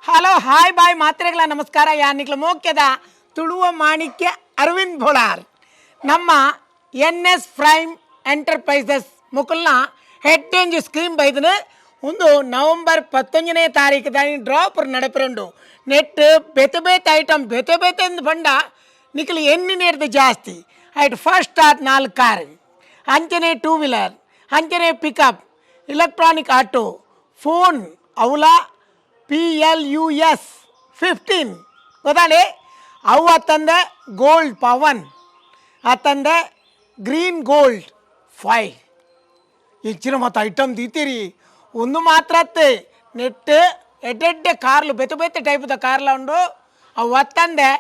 hello hi bye ಮಾತ್ರೆಗಳ ನಮಸ್ಕಾರ ಯಾನಿಕ್ಲ ಮೋಕ್ಯದ ತುಳುವ ಮಾಣಿಕ್ಯ ಅರವಿಂದ್ ಭೋಳಾರ್ ನಮ್ಮ NS ಪ್ರೈಮ್ ಎಂಟರ್ಪ್ರೈಸಸ್ ಮುಕುಲ್ನ ಹೆಡ್ ರೇಂಜ್ ಸ್ಕೀಮ್ ಬೈದನು ಒಂದು ನವೆಂಬರ್ 11ನೇ ತಾರೀಕು ದಾನಿ ಡ್ರಾಪ್ ನಡಪಿರಂಡು ನೆಟ್ ಬೇತೆ ಬೇತೆ ಐಟಮ್ ಬೇತೆ ಬೇತೆ ಬಂಡ ನಿಖಲ್ ಎನ್ನಿನೇರ್ದು ಜಾಸ್ತಿ ಐಟ್ ಫಸ್ಟ್ ಆತ್ 4 ಕಾರ್ ಅಂಚನೆ 2 ವೀಲರ್ ಅಂಚನೆ ಪಿಕಪ್ ಎಲೆಕ್ಟ್ರಾನಿಕ್ ಆಟೋ ಫೋನ್ ಅವಲ PLUS 15 ಗೊತ್ತಾಳೆ ಅವು ಅತ್ತಂದೆ ಗೋಲ್ಡ್ ಪವನ್ ಅತ್ತಂದೆ ಗ್ರೀನ್ ಗೋಲ್ಡ್ 5 ಇಚ್ಚಿನ ಮತ್ತು ಐಟಮ್ ದೀತೀರಿ ಒಂದು ಮಾತ್ರ ಅತ್ತೆ ನೆಟ್ ಎಡ್ಡೆಡ್ಡೆ ಕಾರ್ಲು ಬೆತೆ ಬೆತೆ ಟೈಪ್ದ ಕಾರ್ಲ ಉಂಡು ಅವು ಅತ್ತಂದೆ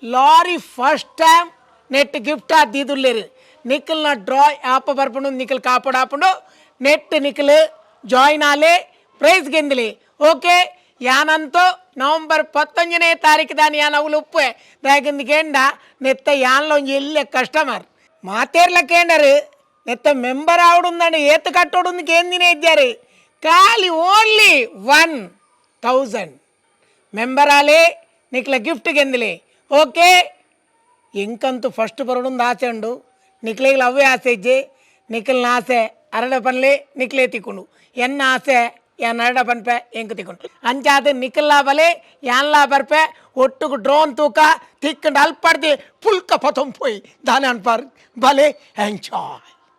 lorry first time net gift ಆದಿದುಲ್ಲೇರಿ ನಿಖಲ್ನ ಡ್ರಾ ಆಪ ಬರ್ಪುಂಡು ನಿಖಲ್ ಕಾಪಾಡು ಹಾಪುಂಡು ನೆಟ್ ನಿಖಲ್ ಜಾಯಿನ್ ಆಲೆ ಪ್ರೈಸ್ ಗೆಂದಲಿ ಓಕೆ ಯಾನಂತೂ ನವೆಂಬರ್ 11ನೇ ತಾರೀಕು దాని యాన్ అవులు ఉప్పు దాగిందికేండ నెత్త యాన్లో ఎల్లే కస్టమర్ మాతేర్లకేండరు నెత్త మెంబర్ ఆవిడుందండి ఏత కట్టోడుందికి ఏం తినేద్దారు ఖాళీ ఓన్లీ 1000 మెంబర్ ఆలే నీకుల గిఫ్ట్ ಗೆಂದಿಲೆ ಓಕೆ ಇಂಕಂತೂ ಫಸ್ಟ್ ಬರೋಡು ಆಸೆ ಉಂಡು ನಿಕ್ಲಿಗೆ ಅವೇ ಆಸೆ ಇಜ್ಜೆ ನಿಖಲ್ನ ಆಸೆ ಅರಡ ಪನ್ಲೆ ನಿಕ್ಲೇ ತಿಕ್ಕೊಂಡು ಎನ್ನ ಆಸೆ ಯಾನ್ ಅರಡ ಪನ್ಪೆ ಎಂಕ್ ತಿಕ್ಕೊಂಡು ಅಂಚಾದ ನಿಖಲ್ನ ಬಲೆ ಯಾನ್ಲಾ ಬರ್ಪೆ ಒಟ್ಟುಗು ಡ್ರೋನ್ ತೂಕ ತಿಕ್ಕಂಡು ಅಲ್ಪಡ್ದು ಪುಲ್ಕ ಪತಂ ಪೋಯಿ ದಾನೆ ಅನ್ಪಾರ್ ಬಲೆ ಎಂಜಾಯ್